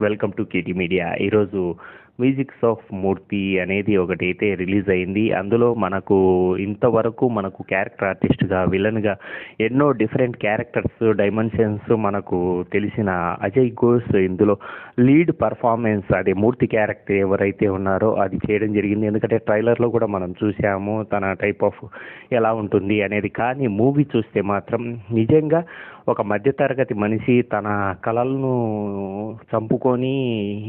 Welcome to KT media. ఈరోజు musics of మూర్తి అనేది ఒకటైతే రిలీజ్ అయింది. అందులో ఇంతవరకు మనకు క్యారెక్టర్ ఆర్టిస్ట్గా విలన్గా ఎన్నో డిఫరెంట్ క్యారెక్టర్స్ డైమెన్షన్స్ మనకు తెలిసిన అజయ్ ఘోష్ ఇందులో లీడ్ పర్ఫార్మెన్స్, అది మూర్తి క్యారెక్టర్ ఎవరైతే ఉన్నారో అది చేయడం జరిగింది. ఎందుకంటే ట్రైలర్లో కూడా మనం చూసాము తన టైప్ ఆఫ్ ఎలా ఉంటుంది అనేది. కానీ మూవీ చూస్తే మాత్రం నిజంగా ఒక మధ్యతరగతి మనిషి తన కలలను చంపుకొని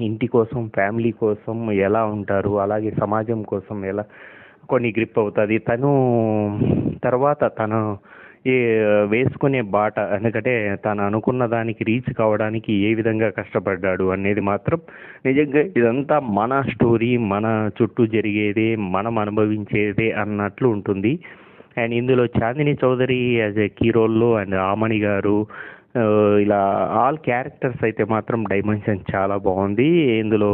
ఇంటి కోసం, ఫ్యామిలీ కోసం ఎలా ఉంటారు, అలాగే సమాజం కోసం ఎలా కొన్ని గ్రిప్ అవుతుంది. తర్వాత తను వేసుకునే బాట, ఎందుకంటే తను అనుకున్న దానికి రీచ్ కావడానికి ఏ విధంగా కష్టపడ్డాడు అనేది మాత్రం నిజంగా ఇదంతా మన స్టోరీ, మన చుట్టూ జరిగేదే, మనం అనుభవించేదే అన్నట్లు ఉంటుంది. అండ్ ఇందులో Chandini Chowdary as a key రోల్లో, అండ్ ఆమణి గారు, ఇలా ఆల్ క్యారెక్టర్స్ అయితే మాత్రం డైమెన్షన్ చాలా బాగుంది. ఇందులో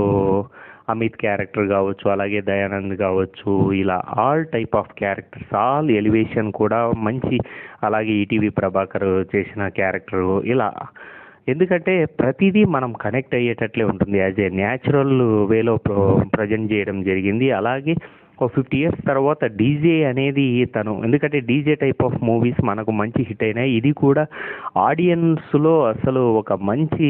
అమిత్ క్యారెక్టర్ కావచ్చు, అలాగే దయానంద్ కావచ్చు, ఇలా all type of characters, all elevation కూడా మంచి. అలాగే ఈటీవీ ప్రభాకర్ చేసిన క్యారెక్టరు ఇలా, ఎందుకంటే ప్రతిదీ మనం కనెక్ట్ అయ్యేటట్లే ఉంటుంది. యాజ్ ఏ న్యాచురల్ వేలో ప్రజెంట్ చేయడం జరిగింది. అలాగే ఒక 50 years తర్వాత డీజే అనేది ఎందుకంటే డీజే టైప్ ఆఫ్ మూవీస్ మనకు మంచి హిట్ అయినాయి. ఇది కూడా ఆడియన్స్లో అసలు ఒక మంచి,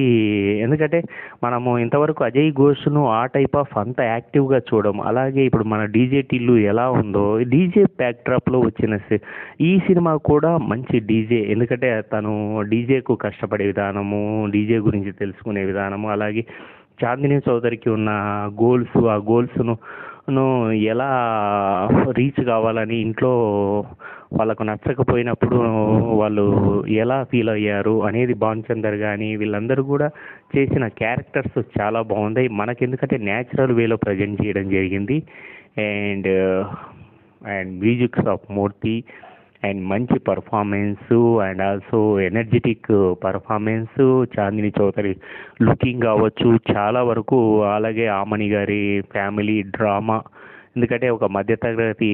ఎందుకంటే మనము ఇంతవరకు అజయ్ ఘోష్ను ఆ టైప్ ఆఫ్ అంత యాక్టివ్గా చూడము. అలాగే ఇప్పుడు మన డీజే టిల్లు ఎలా ఉందో, డీజే బ్యాక్డ్రాప్లో వచ్చిన ఈ సినిమా కూడా మంచి డీజే, ఎందుకంటే తను డీజేకు కష్టపడే విధానము, డీజే గురించి తెలుసుకునే విధానము, అలాగే చాందిని చౌదరికి ఉన్న గోల్స్, ఆ గోల్స్ను ఎలా రీచ్ కావాలని ఇంట్లో వాళ్ళకు నచ్చకపోయినప్పుడు వాళ్ళు ఎలా ఫీల్ అయ్యారు అనేది భానుచందర్ కానీ వీళ్ళందరూ కూడా చేసిన క్యారెక్టర్స్ చాలా బాగున్నాయి. ఎందుకంటే న్యాచురల్ వేలో ప్రజెంట్ చేయడం జరిగింది. And musics of Murthy and మంచి performance, and also energetic performance, Chandini Chowdary looking కావచ్చు చాలా వరకు, అలాగే ఆమణి గారి ఫ్యామిలీ డ్రామా, ఎందుకంటే ఒక మధ్యతరగతి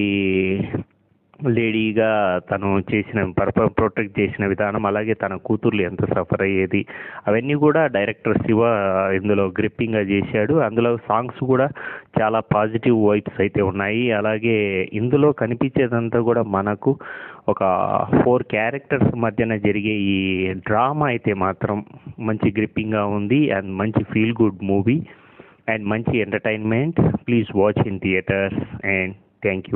లేడీగా తను చేసిన ప్రొటెక్ట్ చేసిన విధానం, అలాగే తన కూతుర్లు ఎంత సఫర్ అయ్యేది, అవన్నీ కూడా డైరెక్టర్ శివ ఇందులో గ్రిప్పింగ్గా చేశాడు. అందులో సాంగ్స్ కూడా చాలా పాజిటివ్ వైబ్స్ అయితే ఉన్నాయి. అలాగే ఇందులో కనిపించేదంతా కూడా మనకు ఒక 4 క్యారెక్టర్స్ మధ్యన జరిగే ఈ డ్రామా అయితే మాత్రం మంచి గ్రిప్పింగ్గా ఉంది. అండ్ మంచి ఫీల్ గుడ్ మూవీ అండ్ మంచి entertainment. Please watch in theatres and thank you.